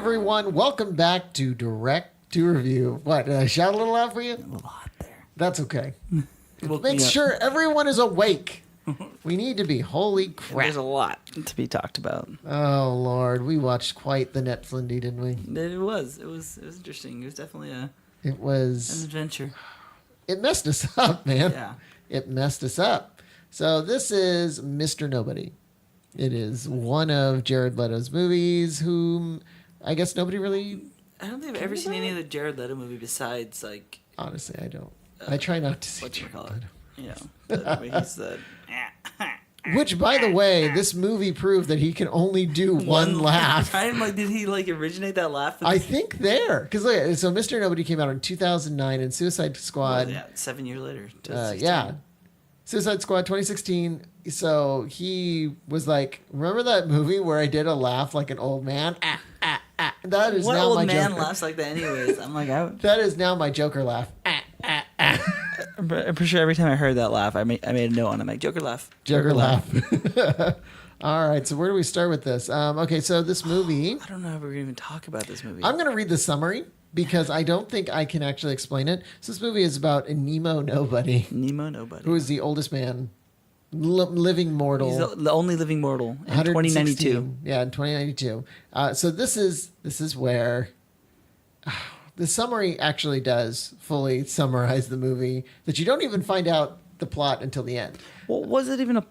everyone. Welcome back to Direct to Review. What, did I shout a little loud for you? A lot there. That's okay. Make sure everyone is awake. We need to be. Holy crap. There's a lot to be talked about. Oh, Lord. We watched quite the Netflindy, didn't we? It was interesting. It was definitely an adventure. It messed us up, man. Yeah. It messed us up. So this is Mr. Nobody. It is one of Jared Leto's movies, whom I guess nobody really... I don't think I've ever seen any of the Jared Leto movie besides, like... Honestly, I don't. I try not to see Jared Leto. You know, he's the... Which, by the way, this movie proved that he can only do one laugh. I'm like, did he like originate that laugh? I think there. Because look, so Mr. Nobody came out in 2009 and Suicide Squad... yeah, 7 years later. Yeah. Suicide Squad 2016. So he was like, remember that movie where I did a laugh like an old man? That is what now old my man Joker. laughs like that anyways? I'm like, that is now my Joker laugh. I'm pretty sure every time I heard that laugh, I made a note on it. I'm like, Joker laugh. Joker laugh. All right, so where do we start with this? Okay, so this movie... I don't know if we're going to even talk about this movie. I'm going to read the summary because I don't think I can actually explain it. So this movie is about a Nemo Nobody. Nemo Nobody. Who is the oldest man, living mortal. He's the only living mortal in 2092. Yeah, in 2092. So this is where... The summary actually does fully summarize the movie, that you don't even find out the plot until the end. Well, was it even a...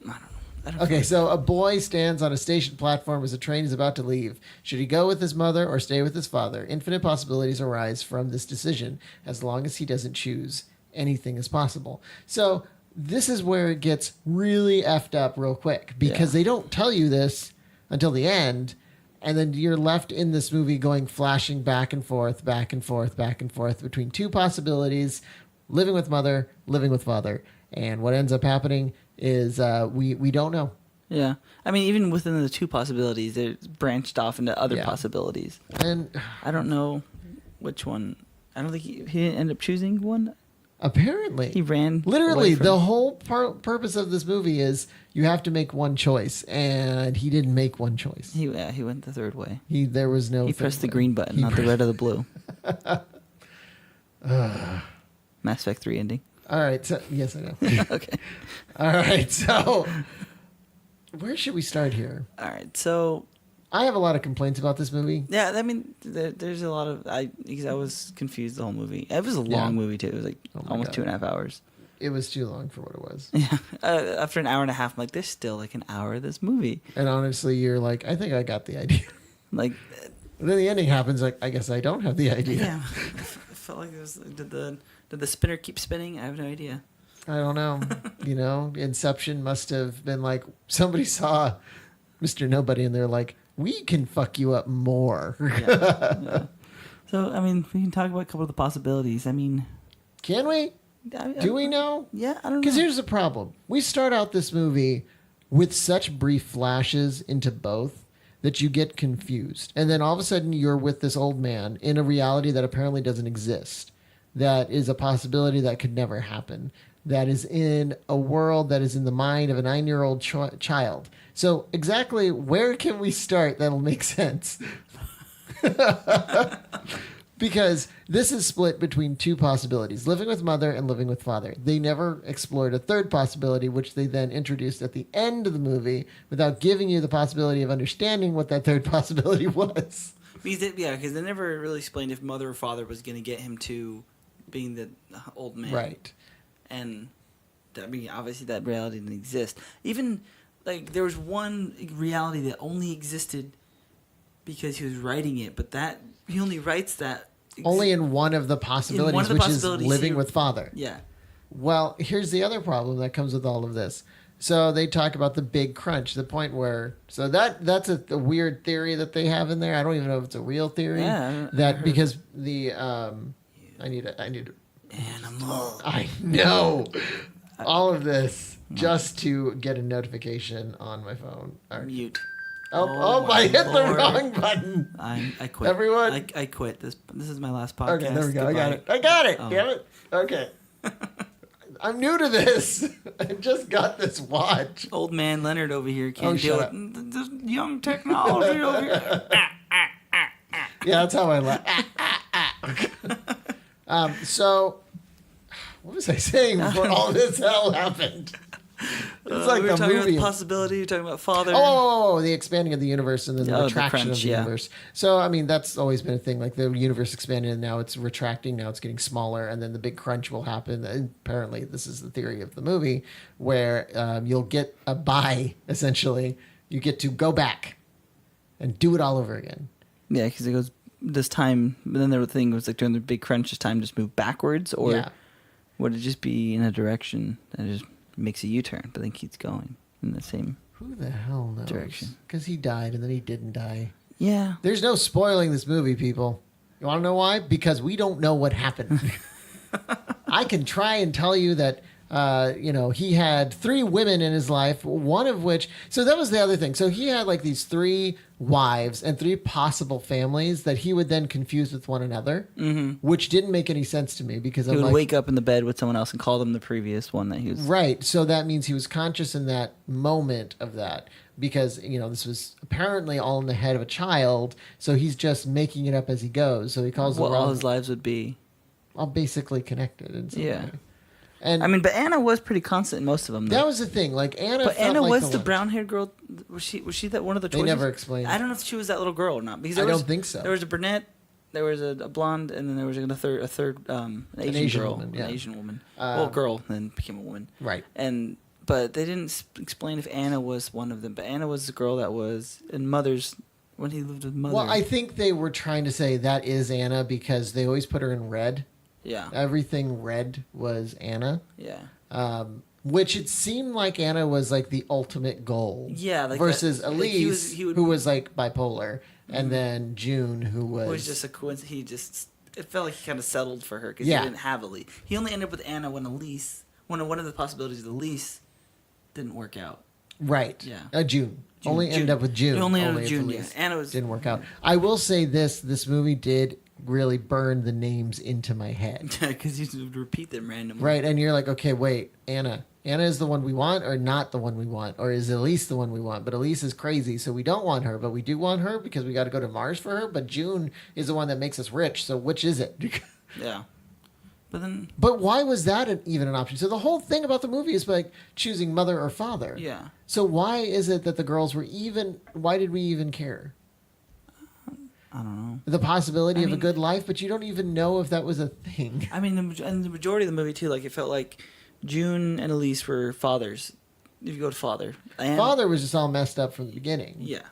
I don't know. Okay, so a boy stands on a station platform as a train is about to leave. Should he go with his mother or stay with his father? Infinite possibilities arise from this decision. As long as he doesn't choose, anything is possible. So this is where it gets really effed up real quick, because they don't tell you this until the end. And then you're left in this movie going flashing back and forth, back and forth, back and forth between two possibilities, living with mother, living with father. And what ends up happening is we don't know. Yeah. I mean, even within the two possibilities, they're branched off into other possibilities. And I don't know which one. I don't think he didn't end up choosing one. Apparently. He ran. Literally, the whole purpose of this movie is you have to make one choice, and he didn't make one choice. He went the third way. There was no. He pressed the green button, not the red or the blue. Mass Effect 3 ending. All right. So, yes, I know. Okay. All right. So, where should we start here? All right. So, I have a lot of complaints about this movie. Yeah, I mean, there's a lot of... because I was confused the whole movie. It was a long movie, too. It was like almost 2.5 hours. It was too long for what it was. Yeah. After an hour and a half, I'm like, there's still like an hour of this movie. And honestly, you're like, I think I got the idea. Like... And then the ending happens, like, I guess I don't have the idea. Yeah. I felt like it was... Did the spinner keep spinning? I have no idea. I don't know. Inception must have been like, somebody saw Mr. Nobody and they're like, we can fuck you up more. Yeah. So, I mean, we can talk about a couple of the possibilities. I mean... Can we? Do we know? Yeah, I don't know. Because here's the problem. We start out this movie with such brief flashes into both that you get confused. And then all of a sudden you're with this old man in a reality that apparently doesn't exist. That is a possibility that could never happen. That is in a world that is in the mind of a 9-year-old child. So exactly where can we start that'll make sense? Because this is split between two possibilities, living with mother and living with father. They never explored a third possibility, which they then introduced at the end of the movie without giving you the possibility of understanding what that third possibility was. Because they never really explained if mother or father was going to get him to being the old man. Right. And, I mean, obviously that reality didn't exist. Even, like, there was one reality that only existed because he was writing it, but he only writes that... Only in one of the possibilities, which is living with father. Yeah. Well, here's the other problem that comes with all of this. So they talk about the big crunch, the point where... So that's a weird theory that they have in there. I don't even know if it's a real theory. Yeah. Because the... I need to... Animal. I know. All of this just to get a notification on my phone. Right. Mute. I hit the wrong button. I quit. Everyone? I quit. This is my last podcast. Okay, there we go. Goodbye. I got it. Damn it. Okay. I'm new to this. I just got this watch. Old man Leonard over here can't deal with the young technology over here. Yeah, that's how I laugh. So, what was I saying before all this hell happened? It's like we were the talking movie. about the possibility. You're talking about father. The expanding of the universe and then the Oh, the retraction crunch, of the yeah. universe. So, I mean, that's always been a thing. Like the universe expanded and now it's retracting. Now it's getting smaller, and then the big crunch will happen. And apparently, this is the theory of the movie, where you'll get a buy. Essentially, you get to go back and do it all over again. Yeah, because it goes this time. But then the thing was like during the big crunch, this time just move backwards, or Yeah. would it just be in a direction that just makes a U-turn, but then keeps going in the same? Who the hell knows? Direction. Because he died and then he didn't die. Yeah. There's no spoiling this movie, people. You want to know why? Because we don't know what happened. I can try and tell you that, he had 3 women in his life, one of which... So that was the other thing. So he had like these 3 wives and 3 possible families that he would then confuse with one another, which didn't make any sense to me because He I'm would like... wake up in the bed with someone else and call them the previous one that he was. Right. So that means he was conscious in that moment of that because, this was apparently all in the head of a child. So he's just making it up as he goes. So he calls What them all his lives would be. all basically connected in some Yeah. way. And I mean, but Anna was pretty constant in most of them. Though. that was the thing. Like Anna, But felt Anna like was the one. brown-haired girl. Was she that one of the They choices? never explained. I don't know if she was that little girl or not. Because I there don't think so. There was a brunette, there was a blonde, and then there was a third an Asian girl, woman, yeah. an Asian woman. Girl, then became a woman. Right. But they didn't explain if Anna was one of them. But Anna was the girl that was in Mother's when he lived with Mother. Well, I think they were trying to say that is Anna because they always put her in red. Yeah. Everything red was Anna. Yeah. Which it seemed like Anna was like the ultimate goal. Yeah, like versus that, like Elise, he would, who was like bipolar, and then June, who was... It was just a coincidence. It felt like he kind of settled for her because Yeah. he didn't have Elise. He only ended up with Anna when one of the possibilities of Elise didn't work out. Right. Yeah. June. June. Only ended up with June. It only ended if with June, Elise yeah. Anna was... didn't work out. I will say this movie did really burn the names into my head. Because you would repeat them randomly. Right, and you're like, okay, wait, Anna is the one we want or not the one we want? Or is Elise the one we want? But Elise is crazy, so we don't want her, but we do want her because we got to go to Mars for her. But June is the one that makes us rich, so which is it? Yeah. But why was that even an option? So the whole thing about the movie is like choosing mother or father. Yeah. So why is it that the girls were why did we even care? I don't know. The possibility of a good life, but you don't even know if that was a thing. I mean, and the majority of the movie, too, like, it felt like June and Elise were fathers. If you go to father. And, Father was just all messed up from the beginning. Yeah.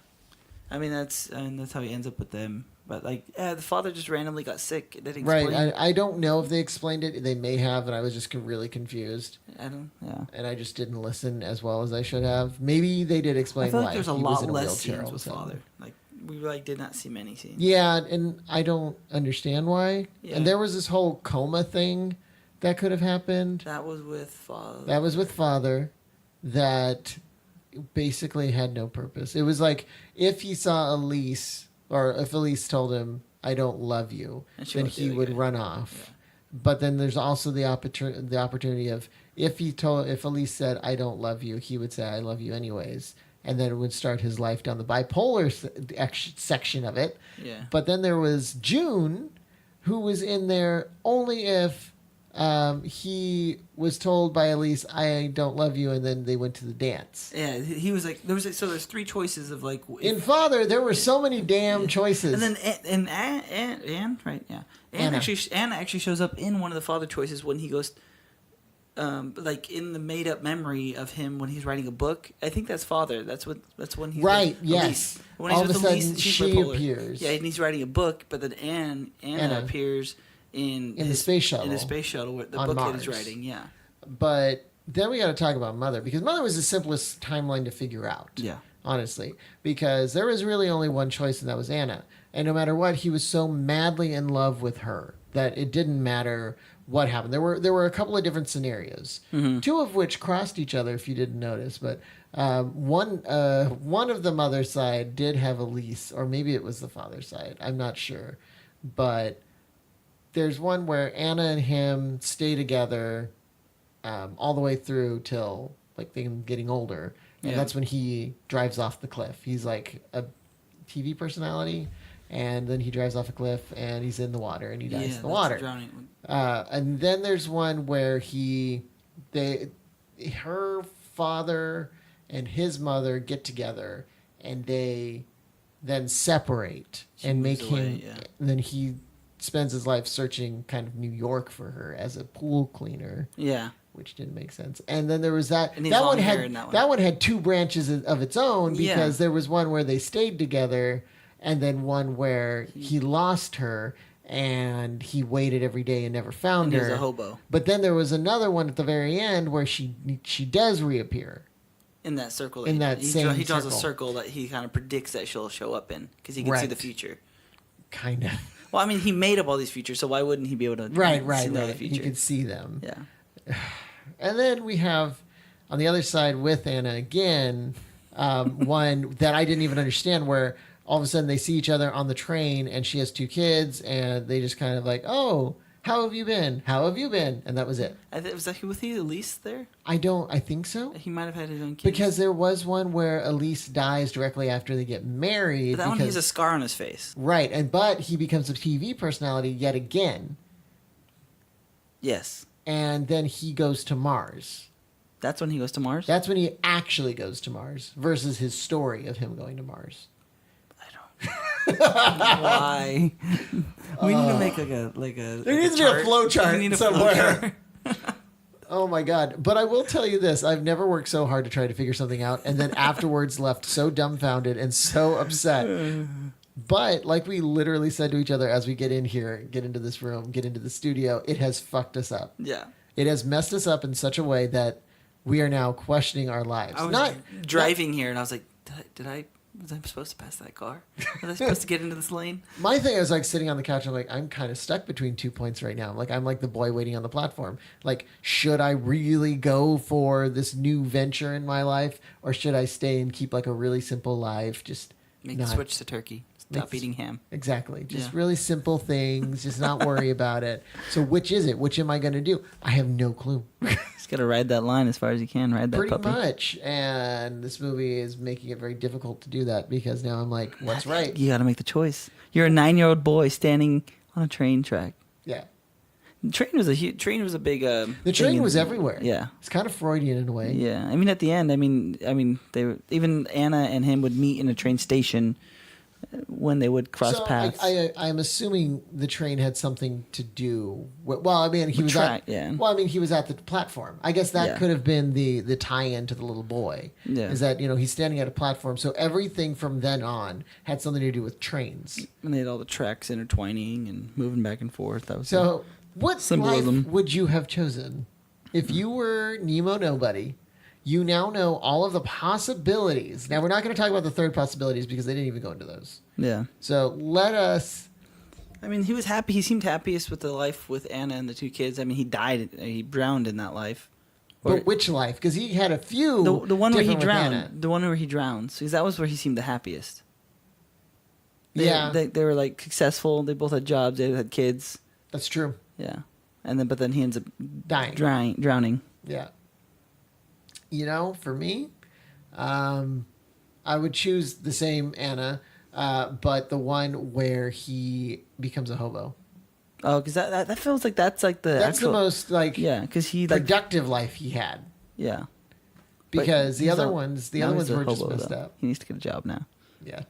I mean, that's how he ends up with them. But, like, the father just randomly got sick. They didn't explain. Right. I don't know if they explained it. They may have, and I was just really confused. Yeah. And I just didn't listen as well as I should have. Maybe they did explain I feel why. like there's a he was lot in a less wheelchair scenes all with of a sudden. father. Like, we, did not see many scenes. Yeah, and I don't understand why. Yeah. And there was this whole coma thing that could have happened. That was with father. That was with father that basically had no purpose. It was like if he saw Elise, or if Elise told him, I don't love you, then he would run off. Yeah. But then there's also the opportunity of if Elise said, I don't love you, he would say, I love you anyways. And then it would start his life down the bipolar section of it. Yeah. But then there was June, who was in there only if he was told by Elise, I don't love you, and then they went to the dance. Yeah, he was like, there's 3 choices of like... In Father, there were so many damn choices. And then Anne, right? Yeah. Anna actually shows up in one of the father choices when he goes... like in the made-up memory of him when he's writing a book. I think that's father. That's when he's right. with Yes. Elise. When All he's of a with Elise, sudden, she's she bipolar. appears. Yeah, and he's writing a book, but then Anna appears in the space shuttle. In the space shuttle, the on book Mars. that he's writing. Yeah. But then we got to talk about Mother, because Mother was the simplest timeline to figure out. Yeah. Honestly, because there was really only one choice, and that was Anna. And no matter what, he was so madly in love with her that it didn't matter what happened. There were a couple of different scenarios, 2 of which crossed each other, if you didn't notice. But one of the mother side did have Elise, or maybe it was the father side. I'm not sure, but there's one where Anna and him stay together all the way through till like them getting older, and that's when he drives off the cliff. He's like a TV personality. and then he drives off a cliff and he's in the water and he dies in the that's water. drowning. And then there's one where her father and his mother get together and they then separate and make moves away, him. yeah. Then he spends his life searching kind of New York for her as a pool cleaner. Yeah. Which didn't make sense. And then there was that. And he's That long one hair had in that one. that one had two branches of its own because Yeah. there was one where they stayed together, and then one where he lost her and he waited every day and never found And he her. was a hobo. But then there was another one at the very end where she does reappear. In that circle. In that same he draws a circle. circle that he kind of predicts that she'll show up in because he can see Right. the future. Kind of. Well, I mean, he made up all these futures, so why wouldn't he be able to know the Right. future? He could see them. Yeah. And then we have on the other side with Anna again, one that I didn't even understand where all of a sudden they see each other on the train and she has two kids and they just kind of like, oh, how have you been? How have you been? And that was it. Was he Elise there? I think so. He might have had his own kids. Because there was one where Elise dies directly after they get married. But that one, he has a scar on his face. Right. But he becomes a TV personality yet again. Yes. And then he goes to Mars. That's when he goes to Mars? That's when he actually goes to Mars versus his story of him going to Mars. I don't know. Why? We need to make like a There needs to be a flow chart We need a somewhere. flow chart. Oh my God. But I will tell you this. I've never worked so hard to try to figure something out and then afterwards left so dumbfounded and so upset. But like we literally said to each other as we get in here, get into this room, get into the studio, it has fucked us up. Yeah. It has messed us up in such a way that we are now questioning our lives. I was driving here and I was like, was I supposed to pass that car? Was I supposed to get into this lane? My thing is like sitting on the couch and I'm like, I'm kind of stuck between 2 points right now. I'm like the boy waiting on the platform. Like, should I really go for this new venture in my life or should I stay and keep like a really simple life? Just Make the switch to turkey. Stop eating ham. Exactly. Just Yeah. really simple things. Just not worry about it. So which is it? Which am I going to do? I have no clue. Just got to ride that line as far as you can. Ride that Pretty puppy. much. And this movie is making it very difficult to do that because now I'm like, what's right? You got to make the choice. You're a 9-year-old boy standing on a train track. Yeah. The train was a big. The train was everywhere. Yeah. It's kind of Freudian in a way. Yeah. I mean, at the end, they were, even Anna and him would meet in a train station when they would cross So paths. I'm assuming the train had something to do with, well, I mean, he was track, at, yeah. well, I mean, he was at the platform. I guess that Yeah. could have been the tie-in to the little boy. Yeah. Is that, he's standing at a platform. So everything from then on had something to do with trains. And they had all the tracks intertwining and moving back and forth. That was So what Symbolism. life would you have chosen? If you were Nemo Nobody, you now know all of the possibilities. Now, we're not going to talk about the third possibilities because they didn't even go into those. yeah. So let us... I mean, he was happy. He seemed happiest with the life with Anna and the two kids. I mean, he died. He drowned in that life. But which life? Because he had a few. The one where he different with Anna. drowned. The one where he drowns. Because that was where he seemed the happiest. They, Yeah. They were like successful. They both had jobs. They had kids. That's true. Yeah. But then he ends up Dying. drowning. Yeah. For me, I would choose the same Anna, but the one where he becomes a hobo. Oh, because that feels like that's like the That's actual, the most yeah. Because he like productive life he had. yeah. Because the he's other a- ones, now he's a were just hobo, messed though. up. He needs to get a job now. Yeah.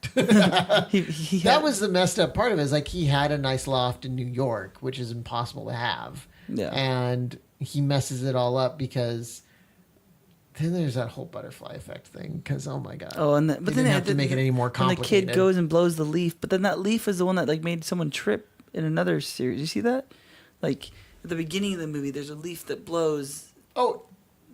He That had- was the messed up part of it. Is like he had a nice loft in New York, which is impossible to have. Yeah. And he messes it all up because then there's that whole butterfly effect thing. Because oh my god. Oh, They didn't have to make it any more And the complicated. kid goes and blows the leaf, but then that leaf is the one that like made someone trip in another series. You see that? Like at the beginning of the movie, there's a leaf that blows. Oh,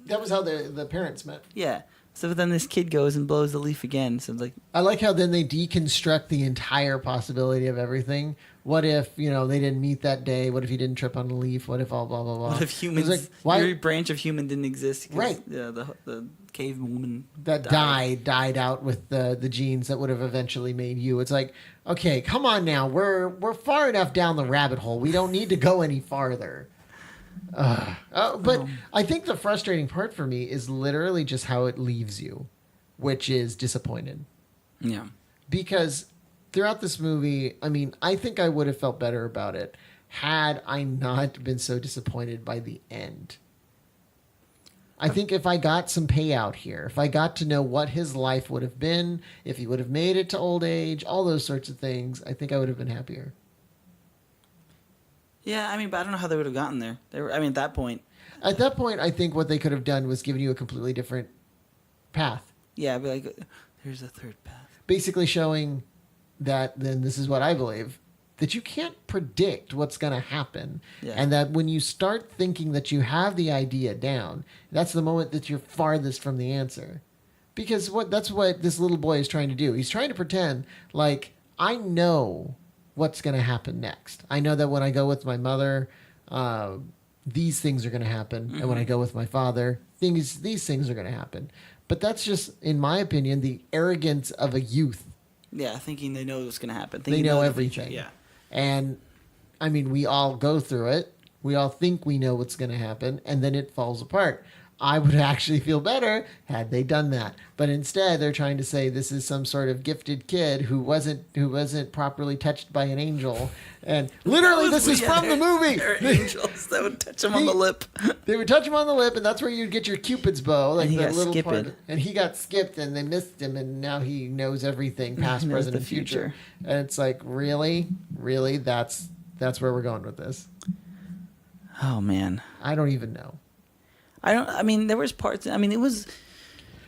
that was how the parents met. Yeah. So then this kid goes and blows the leaf again. So it's like, I like how then they deconstruct the entire possibility of everything. What if, they didn't meet that day? What if he didn't trip on a leaf? What if all blah, blah, blah? what if humans? It's like, why Every branch of human didn't exist. 'Cause, Right. Yeah. The cave woman that died out with the genes that would have eventually made you? It's like, okay, come on now. We're far enough down the rabbit hole. We don't need to go any farther. But I think the frustrating part for me is literally just how it leaves you, which is disappointed. Yeah. Because throughout this movie, I mean, I think I would have felt better about it had I not been so disappointed by the end. I think if I got some payout here, if I got to know what his life would have been, if he would have made it to old age, all those sorts of things, I think I would have been happier. Yeah, I mean, but I don't know how they would have gotten there. I mean, at that point. At that point, I think what they could have done was given you a completely different path. Yeah, I'd be like, there's a third path. Basically showing that, then this is what I believe, that you can't predict what's going to happen. Yeah. And that when you start thinking that you have the idea down, that's the moment that you're farthest from the answer. Because that's what this little boy is trying to do. He's trying to pretend like, I know what's going to happen next. I know that when I go with my mother, these things are going to happen. Mm-hmm. And when I go with my father, these things are going to happen. But that's just, in my opinion, the arrogance of a youth. Yeah, thinking they know what's going to happen. They know everything. Yeah. And, I mean, we all go through it. We all think we know what's going to happen, and then it falls apart. I would actually feel better had they done that. But instead, they're trying to say this is some sort of gifted kid who wasn't properly touched by an angel. And literally, this is from the movie. There are angels that would touch him on the lip. They would touch him on the lip, and that's where you'd get your Cupid's bow, like and the little skipped. part. And he got skipped, and they missed him, and now he knows everything, past, present, and future. And it's like, really, that's where we're going with this. Oh man, I don't even know. I mean, there was parts. I mean, it was.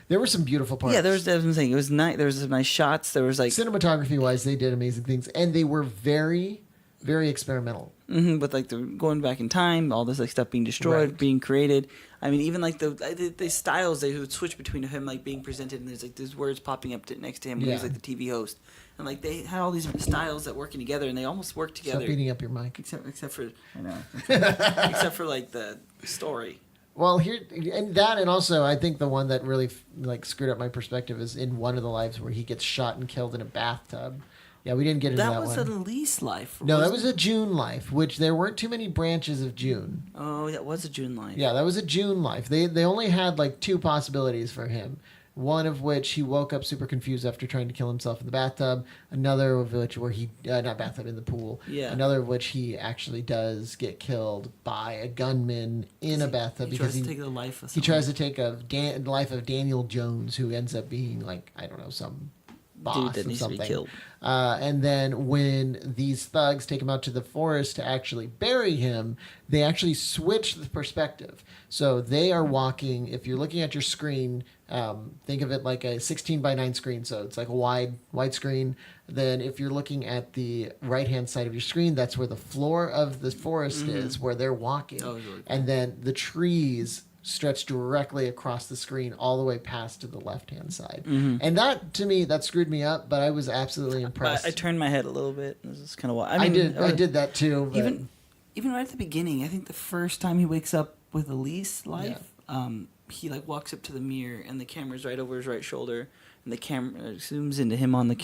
There were some beautiful parts. Yeah, there was. I was saying it was nice. There was some nice shots. There was like cinematography wise, they did amazing things, and they were very, very experimental. Mm-hmm, with like the going back in time, all this like stuff being destroyed, being created. I mean, even like the styles they would switch between him like being presented, and there's like these words popping up next to him when he's like the TV host, and like they had all these different styles that working together, and they almost worked together. Stop beating up your mic. Except for I know. Except for like the story. Well, and also I think the one that really like screwed up my perspective is in one of the lives where he gets shot and killed in a bathtub. Yeah, we didn't get into that one. That was Elise life. No, that was a June life, which there weren't too many branches of June. Oh, that was a June life. Yeah, that was a June life. They only had like two possibilities for him. One of which he woke up super confused after trying to kill himself in the bathtub. Another of which where he not bathtub, in the pool. Yeah. Another of which he actually does get killed by a gunman in a bathtub because he tries to take the life of someone. He tries to take the life of Daniel Jones, who ends up being like, I don't know, some boss dude that needs something. to be killed. And then when these thugs take him out to the forest to actually bury him, they actually switch the perspective. So they are walking. If you're looking at your screen, think of it like a 16 by 9 screen. So it's like a wide screen. Then if you're looking at the right-hand side of your screen, that's where the floor of the forest is, where they're walking. Oh, really cool. And then the trees stretch directly across the screen all the way past to the left-hand side. Mm-hmm. And that, to me, that screwed me up, but I was absolutely impressed. I turned my head a little bit. This is kind of why. I did that too. But even right at the beginning, I think the first time he wakes up with Elise life, he like walks up to the mirror and the camera's right over his right shoulder, and the camera zooms into him on the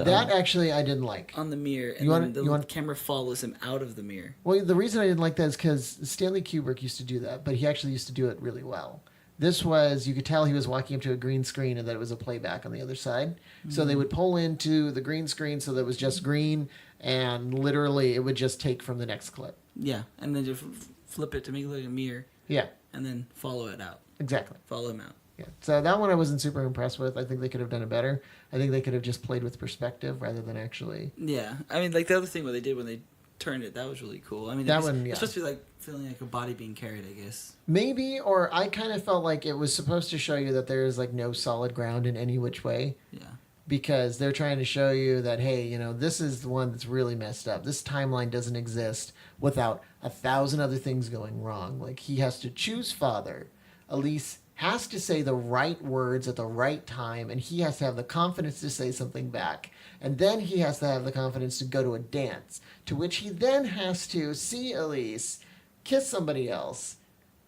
that actually I didn't like on the mirror, and the camera follows him out of the mirror. Well, the reason I didn't like that is because Stanley Kubrick used to do that, but he actually used to do it really well. This was, you could tell he was walking up to a green screen and that it was a playback on the other side. Mm-hmm. So they would pull into the green screen so that it was just green, and literally it would just take from the next clip. Yeah, and then just flip it to make it look like a mirror. Yeah. And then follow it out. Exactly. Follow him out. Yeah. So that one I wasn't super impressed with. I think they could have done it better. I think they could have just played with perspective rather than actually... Yeah. I mean, like the other thing what they did when they turned it, that was really cool. I mean, it's supposed to be like feeling like a body being carried, I guess. Maybe, or I kind of felt like it was supposed to show you that there is like no solid ground in any which way. Yeah. Because they're trying to show you that, hey, you know, this is the one that's really messed up. This timeline doesn't exist without 1,000 other things going wrong. Like, he has to choose father. Elise has to say the right words at the right time, and he has to have the confidence to say something back. And then he has to have the confidence to go to a dance, to which he then has to see Elise kiss somebody else,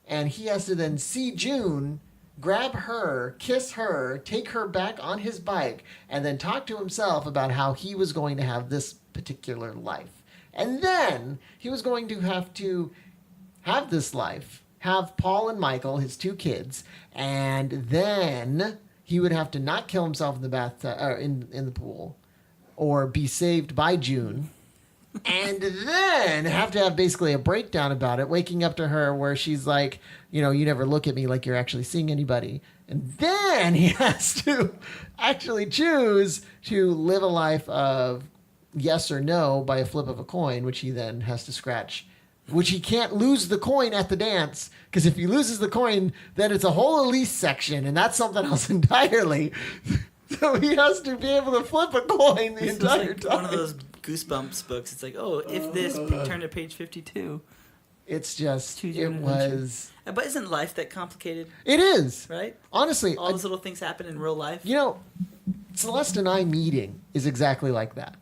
and he has to then see June, grab her, kiss her, take her back on his bike, and then talk to himself about how he was going to have this particular life. And then he was going to have this life, have Paul and Michael, his two kids, and then he would have to not kill himself in the bathtub or in the pool. or be saved by June. And then have to have basically a breakdown about it, waking up to her where she's like, you know, you never look at me like you're actually seeing anybody. And then he has to actually choose to live a life of yes or no by a flip of a coin, which he then has to scratch, which he can't lose the coin at the dance, because if he loses the coin, then it's a whole Elise section, and that's something else entirely. So he has to be able to flip a coin the entire time. One of those Goosebumps books. It's like, oh, if this, turn to page 52. It's just, Choose it your adventure. was... But isn't life that complicated, It is. right? Honestly, All those little things happen in real life. you know, Celeste and I meeting is exactly like that.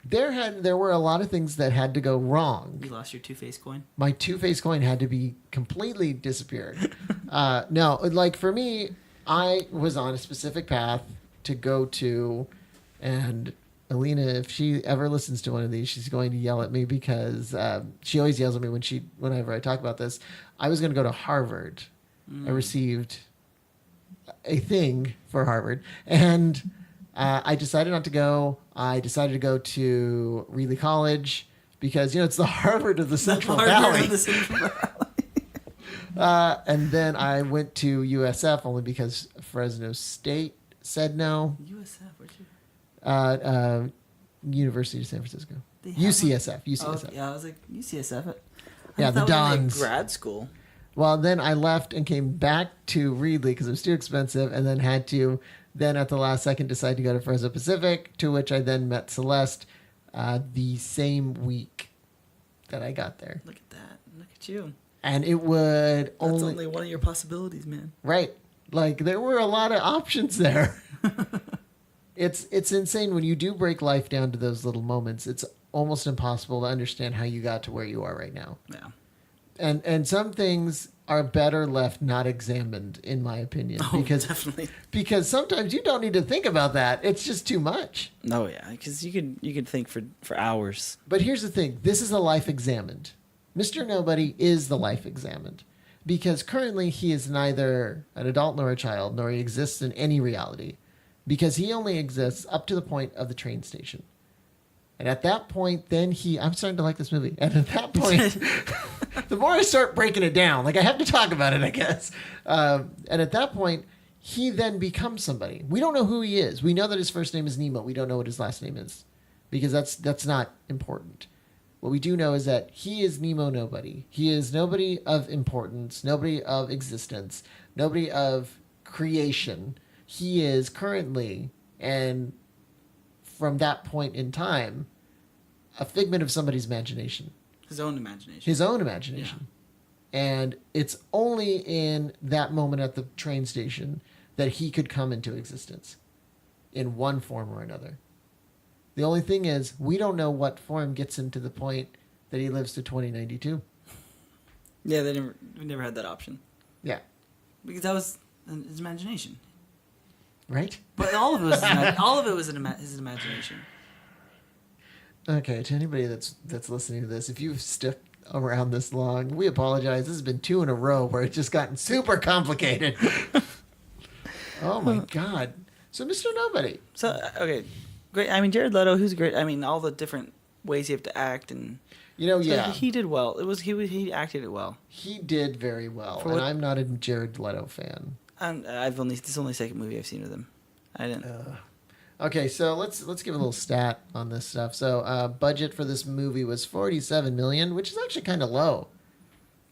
There were a lot of things that had to go wrong. You lost your two-faced coin? My two-faced coin had to be completely disappeared. No, like for me, I was on a specific path to go to, and Alina, if she ever listens to one of these, she's going to yell at me because she always yells at me whenever I talk about this. I was going to go to Harvard. I received a thing for Harvard, and I decided not to go. I decided to go to Reilly College because, you know, it's the Harvard of the Central Valley. And then I went to USF only because Fresno State said no. USF, where'd you? University of San Francisco. They have UCSF. one? UCSF. Oh, yeah, I was like, UCSF? Yeah, the thought that was like Dons. grad school. Well, then I left and came back to Reedley because it was too expensive, and then had to then at the last second decide to go to Fresno Pacific, to which I then met Celeste the same week that I got there. Look at that. Look at you. And it would That's only one of your possibilities, man. right. Like there were a lot of options there. It's insane when you do break life down to those little moments. It's almost impossible to understand how you got to where you are right now. Yeah. And some things are better left not examined, in my opinion, Definitely. because sometimes you don't need to think about that. It's just too much. No, yeah, because you could think for hours. But here's the thing: this is a life examined. Mr. Nobody is the life examined, because currently he is neither an adult nor a child, nor he exists in any reality, because he only exists up to the point of the train station. And at that point, then I'm starting to like this movie. And at that point, the more I start breaking it down, like I have to talk about it, I guess. And at that point, he then becomes somebody. We don't know who he is. We know that his first name is Nemo. We don't know what his last name is, because that's not important. What we do know is that he is Nemo Nobody. He is nobody of importance, nobody of existence, nobody of creation. He is currently, and from that point in time, a figment of somebody's imagination. His own imagination. His own imagination. Yeah. And it's only in that moment at the train station that he could come into existence in one form or another. The only thing is, we don't know what form gets him to the point that he lives to 2092. Yeah, we never had that option. Yeah. Because that was his imagination. Right? But all of it was his imagination. Okay, to anybody that's listening to this, if you've stuck around this long, we apologize. This has been 2 in a row where it's just gotten super complicated. Oh my God. So Mr. Nobody. So, okay, great. I mean, Jared Leto, who's great. I mean, all the different ways you have to act, and yeah, he did well. He acted it well. He did very well, and I'm not a Jared Leto fan. This is only the second movie I've seen with him. I didn't. Okay, so let's give a little stat on this stuff. So, budget for this movie was $47 million, which is actually kind of low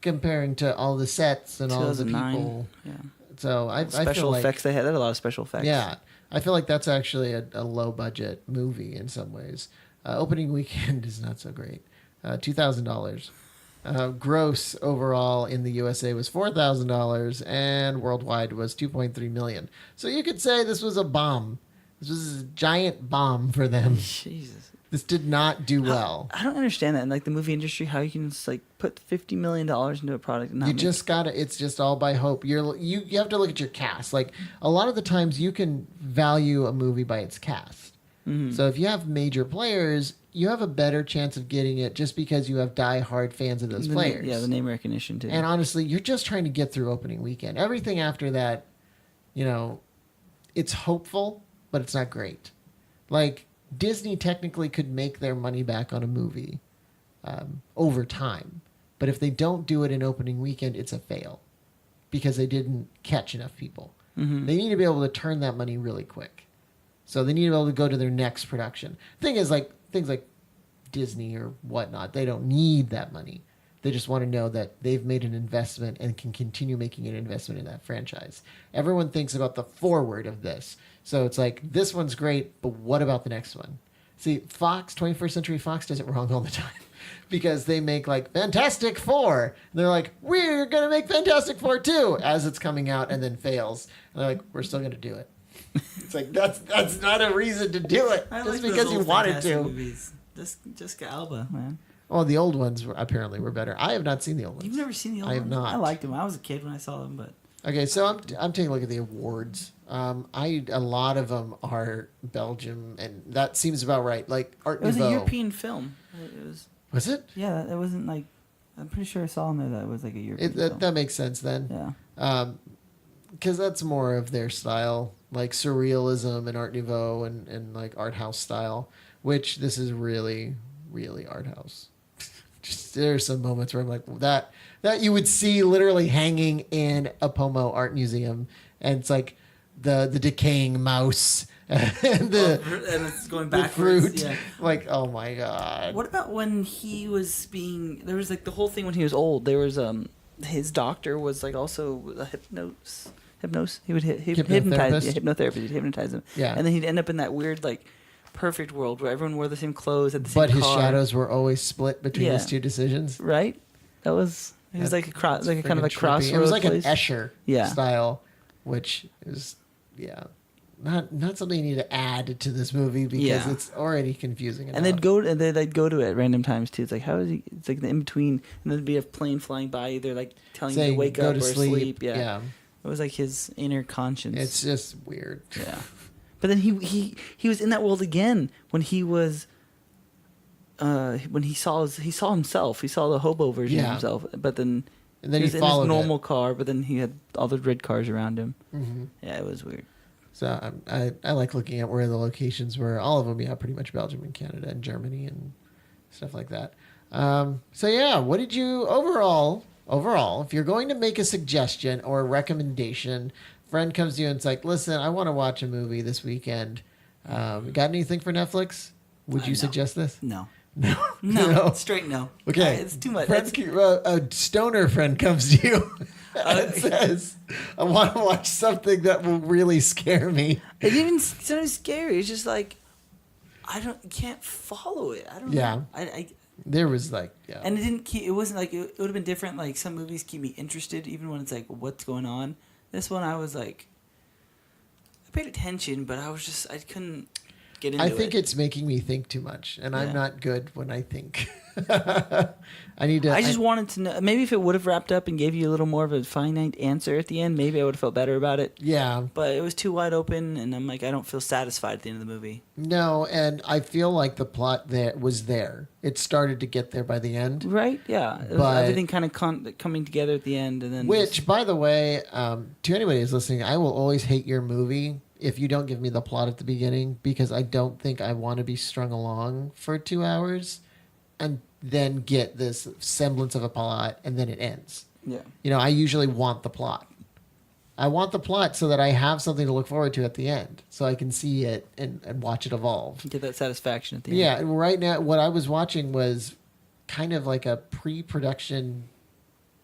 comparing to all the sets and all the people. Yeah. So I special feel like, effects. They had a lot of special effects. Yeah, I feel like that's actually a low budget movie in some ways. Opening weekend is not so great. $2,000. Gross overall in the USA was $4,000, and worldwide was $2.3 million. So you could say this was a bomb. This was a giant bomb for them. Jesus. This did not do well. I don't understand that in like the movie industry, how you can just like put $50 million into a product and not You make just gotta. It's just all by hope. You have to look at your cast. Like a lot of the times, you can value a movie by its cast. Mm-hmm. So if you have major players, you have a better chance of getting it just because you have die-hard fans of those players. Yeah, the name recognition too. And honestly, you're just trying to get through opening weekend. Everything after that, it's hopeful, but it's not great. Like Disney technically could make their money back on a movie over time. But if they don't do it in opening weekend, it's a fail because they didn't catch enough people. Mm-hmm. They need to be able to turn that money really quick. So they need to be able to go to their next production. Thing is, like things like Disney or whatnot, they don't need that money. They just want to know that they've made an investment and can continue making an investment in that franchise. Everyone thinks about the forward of this. So it's like, this one's great, but what about the next one? See, Fox, 21st Century Fox does it wrong all the time because they make like Fantastic Four. And they're like, we're going to make Fantastic Four too as it's coming out and then fails. And they're like, we're still going to do it. It's like, that's not a reason to do it I just like because those you old wanted Fantastic to. Movies. Jessica Alba, man. Oh, the old ones apparently were better. I have not seen the old ones. You've never seen the old I have ones? not. I liked them. I was a kid when I saw them, but Okay, so I'm taking a look at the awards. A lot of them are Belgium, and that seems about right. Like Art it was Nouveau. a European film. It was. Was it? Yeah, it wasn't like. I'm pretty sure I saw in there that it was like a European film. That makes sense then. Yeah. Because that's more of their style, like surrealism and Art Nouveau and like art house style, which this is really, really art house. Just there's some moments where I'm like that you would see literally hanging in a Pomo art museum, and it's like the decaying mouse and And it's going the backwards. fruit. Yeah. Like, oh my god. What about when he was being? There was like the whole thing when he was old. There was his doctor was like also a hypnose. He would hypnotize. Yeah, hypnotherapist. He'd hypnotize him. Yeah. And then he'd end up in that weird like perfect world where everyone wore the same clothes, had the same But his car. shadows were always split between Yeah. his two decisions. Right. That was. It was like a cross, like a kind of a Friggin' trippy. crossroads. It was like place. an Escher Yeah. style, which is not something you need to add to this movie because Yeah. it's already confusing enough. And they'd go to it at random times too. It's like, how is he? It's like the in between, and then there'd be a plane flying by. They're like telling you saying to wake go up to or sleep. Yeah. yeah. It was like his inner conscience. It's just weird. Yeah. But then he was in that world again when he was. When he saw himself, he saw the hobo version of Yeah. himself. But then And then he he was in followed his normal it. car. But then he had all the red cars around him. Hmm. Yeah, it was weird. So I like looking at where the locations were. All of them, yeah, pretty much Belgium and Canada and Germany and stuff like that. So yeah, what did you overall? If you're going to make a suggestion or a recommendation, friend comes to you and it's like, listen, I want to watch a movie this weekend. Got anything for Netflix? Would you No. suggest this? No. No. No. Straight no. Okay. It's too much. Friend, a stoner friend comes to you and says, I want to watch something that will really scare me. It even sounded scary. It's just like can't follow it. I don't Yeah. know. I There was like, yeah. and it wasn't like it would have been different. Like some movies keep me interested even when it's like what's going on. This one I was like, I paid attention, but I couldn't get into it. I think it's making me think too much, and I'm Yeah. not good when I think. I need to. I just wanted to know. Maybe if it would have wrapped up and gave you a little more of a finite answer at the end, maybe I would have felt better about it. Yeah. But it was too wide open, and I'm like, I don't feel satisfied at the end of the movie. No, and I feel like the plot there was there. It started to get there by the end. Right? Yeah. It was But- everything kind of coming together at the end, and then Which, by the way, to anybody who's listening, I will always hate your movie if you don't give me the plot at the beginning because I don't think I want to be strung along for 2 hours and then get this semblance of a plot and then it ends. yeah. You know, I usually want the plot. I want the plot so that I have something to look forward to at the end so I can see it and watch it evolve. Get that satisfaction at the end. Yeah, right now, what I was watching was kind of like a pre-production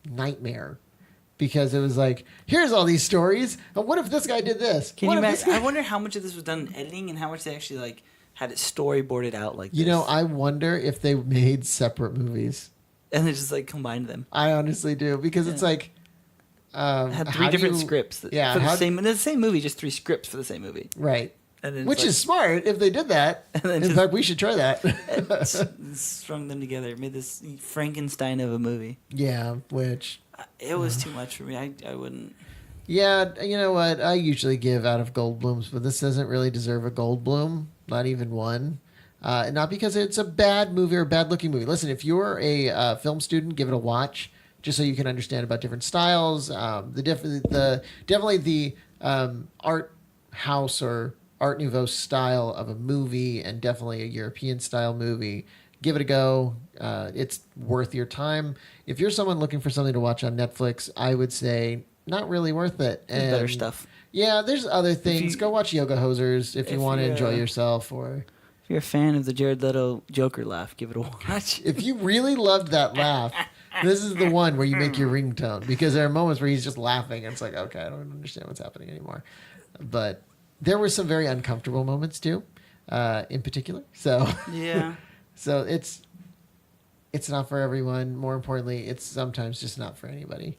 nightmare because it was like, here's all these stories, and what if this guy did this? Can What you if this imagine? guy- I wonder how much of this was done in editing and how much they actually like had it storyboarded out like You this. know, I wonder if they made separate movies. and they just like combined them. I honestly do because it's Yeah. like Had how three do different you- scripts Yeah, for how- the same movie, just 3 scripts for the same movie. right, And then which it's is smart if they did that. And then In just- fact, we should try that. strung them together, made this Frankenstein of a movie. Yeah, which. It was too much for me. I wouldn't. Yeah, you know what? I usually give out of Goldblums, but this doesn't really deserve a Goldblum. Not even one. Not because it's a bad movie or a bad-looking movie. Listen, if you're a film student, give it a watch, just so you can understand about different styles. Definitely the art house or Art Nouveau style of a movie and definitely a European style movie. Give it a go. It's worth your time. If you're someone looking for something to watch on Netflix, I would say not really worth it. There's better stuff. Yeah, there's other things. Go watch Yoga Hosers if you want to enjoy yourself. Or if you're a fan of the Jared Leto Joker laugh, give it a watch. If you really loved that laugh, this is the one where you make your ringtone, because there are moments where he's just laughing and it's like, okay, I don't understand what's happening anymore. But there were some very uncomfortable moments too, in particular. So yeah. So it's not for everyone. More importantly, it's sometimes just not for anybody.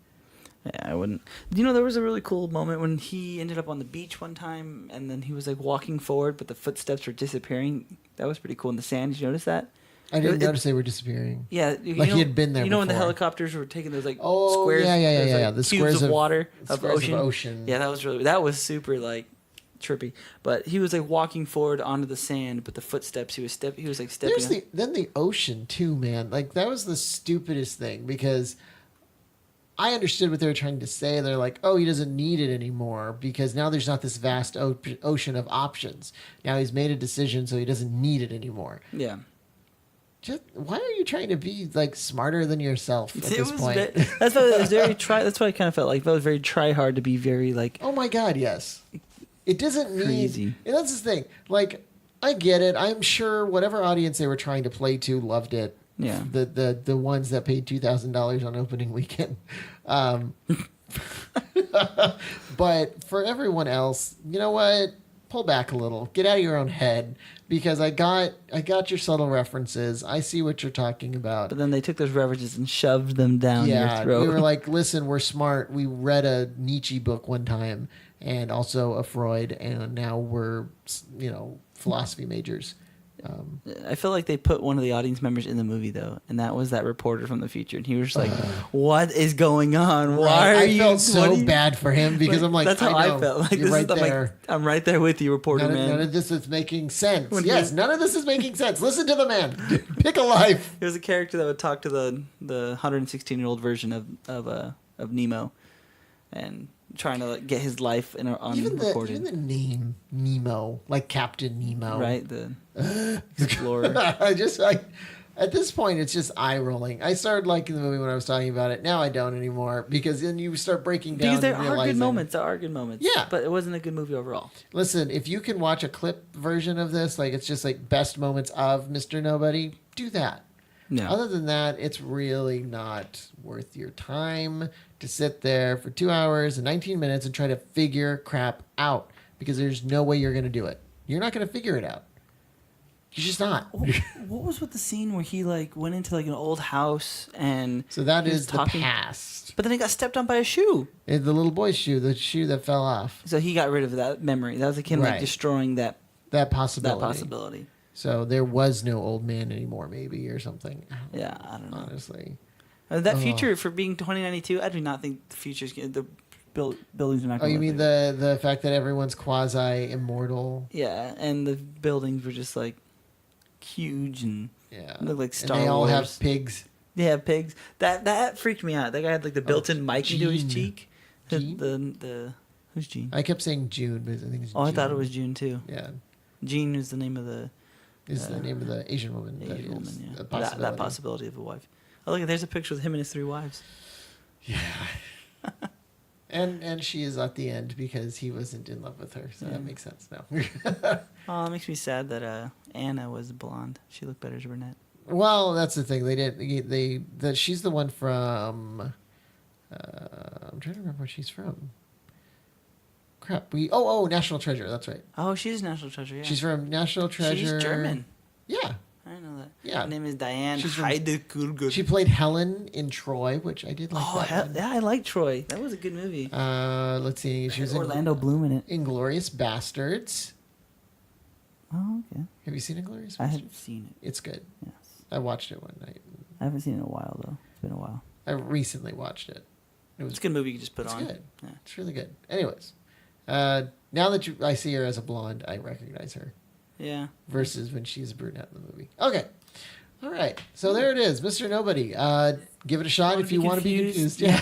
Yeah, I wouldn't. There was a really cool moment when he ended up on the beach one time, and then he was like walking forward, but the footsteps were disappearing. That was pretty cool in the sand. Did you notice that? I didn't notice they were disappearing. Yeah, he had been there. When the helicopters were taking those squares. Yeah. The cubes squares of water of ocean. Yeah, that was super trippy. But he was walking forward onto the sand, but the footsteps he was stepping. Then the ocean too, man. That was the stupidest thing, because I understood what they were trying to say. They're like, oh, he doesn't need it anymore because now there's not this vast ocean of options. Now he's made a decision, so he doesn't need it anymore. Yeah. Why are you trying to be smarter than yourself at this point? That's why it was very That's why I kind of felt like that was very try hard to be very Oh my God, yes. It doesn't crazy. Need. And that's the thing. I get it. I'm sure whatever audience they were trying to play to loved it. Yeah. The ones that paid $2,000 on opening weekend. But for everyone else, you know what? Pull back a little. Get out of your own head, because I got your subtle references. I see what you're talking about. But then they took those references and shoved them down your throat. We were like, listen, we're smart. We read a Nietzsche book one time and also a Freud, and now we're, philosophy majors. I feel like they put one of the audience members in the movie, though, and that was that reporter from the future. And he was just like, what is going on? Why are you... I felt so bad for him, because I'm like, that's how I felt. You're right there. I'm right there with you, reporter man. None of this is making sense. None of this is making sense. Listen to the man. Pick a life. There was a character that would talk to the 116-year-old version of Nemo, and trying to get his life recorded. Even the name Nemo, like Captain Nemo, right? The explorer. At this point, it's just eye rolling. I started liking the movie when I was talking about it. Now I don't anymore, because then you start breaking down. Because there are good moments. Yeah, but it wasn't a good movie overall. Listen, if you can watch a clip version of this, it's just best moments of Mr. Nobody, do that. No. Other than that, it's really not worth your time to sit there for 2 hours and 19 minutes and try to figure crap out, because there's no way you're going to do it. You're not going to figure it out. You're just not. What was with the scene where he went into an old house, and so that is the past. But then he got stepped on by a shoe. The little boy's shoe, the shoe that fell off. So he got rid of that memory. That was him destroying that possibility. So there was no old man anymore, maybe, or something. I don't know. Honestly. That future, for being 2092, I do not think the future's the buildings are not going to... Oh, you mean the fact that everyone's quasi-immortal? Yeah, and the buildings were just, huge and look like Star Wars. And they all have pigs. They have pigs. That freaked me out. That guy had, the built-in mic into his cheek. Gene? Who's Gene? I kept saying June, but I think it's June. I thought it was June, too. Yeah. Gene is the name of the... Is the name of the Asian woman. Asian woman, yeah. That possibility of a wife. Oh, look, there's a picture with him and his 3 wives. Yeah. and she is at the end because he wasn't in love with her, so that makes sense now. Oh, it makes me sad that Anna was blonde. She looked better as a brunette. Well, that's the thing. She's the one from... I'm trying to remember where she's from. Crap. National Treasure. That's right. Oh, she's National Treasure, yeah. She's from National Treasure. She's German. Yeah. I know that. Yeah. Her name is Diane Heidekulgut. She played Helen in Troy, which I did like that one. Yeah, I like Troy. That was a good movie. Let's see. She was Orlando Bloom in it. Inglourious Bastards. Oh, okay. Have you seen Inglourious Bastards? I haven't seen it. It's good. Yes. I watched it one night. I haven't seen it in a while, though. It's been a while. I recently watched it. It's a good movie you can just put on. It's good. Yeah. It's really good. Anyways. Now that I see her as a blonde, I recognize her. Yeah. Versus when she's a brunette in the movie. Okay. All right. So there it is. Mr. Nobody. Give it a shot if you want to be confused. Yeah.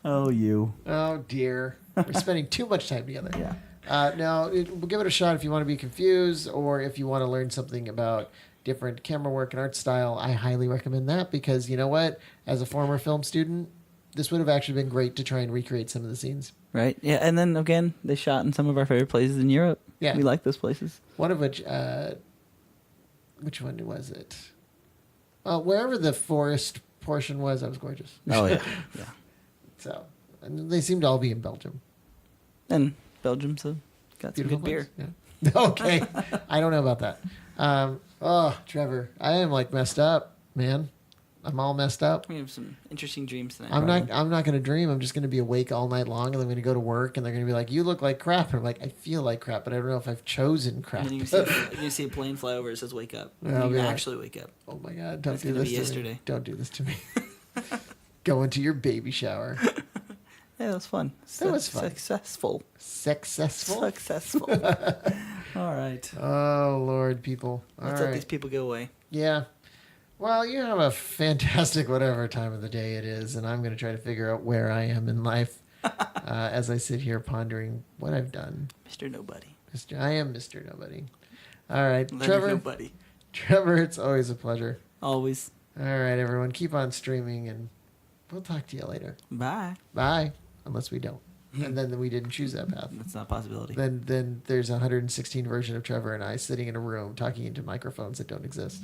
Oh, you. Oh, dear. We're spending too much time together. Yeah. We'll give it a shot if you want to be confused or if you want to learn something about different camera work and art style. I highly recommend that because you know what? As a former film student, this would have actually been great to try and recreate some of the scenes. Right. Yeah. And then again, they shot in some of our favorite places in Europe. Yeah. We like those places. One of which one was it? Wherever the forest portion was, that was gorgeous. Oh, yeah. Yeah. So, and they seem to all be in Belgium. And Belgium's got some Beautiful good beer. place. Yeah. Okay. I don't know about that. Trevor, I am like messed up, man. I'm all messed up. We have some interesting dreams tonight. I'm not going to dream. I'm just going to be awake all night long, and I'm going to go to work, and they're going to be like, "You look like crap." And I'm like, "I feel like crap, but I don't know if I've chosen crap." And then you see a plane fly over. It says "Wake up." Yeah, And you yeah. actually wake up. Oh my God! Don't That's do gonna this be to yesterday. me. Don't do this to me. Go into your baby shower. Yeah, that was fun. That was fun. Successful. Successful. Successful. All right. Oh Lord, people. Let's All let right. these people go away. Yeah. Well, you have a fantastic whatever time of the day it is, and I'm going to try to figure out where I am in life as I sit here pondering what I've done. Mr. Nobody. I am Mr. Nobody. All right, Leonard Trevor. Nobody. Trevor, it's always a pleasure. Always. All right, everyone, keep on streaming, and we'll talk to you later. Bye. Bye, unless we don't, and then we didn't choose that path. That's not a possibility. Then there's a 116 version of Trevor and I sitting in a room talking into microphones that don't exist.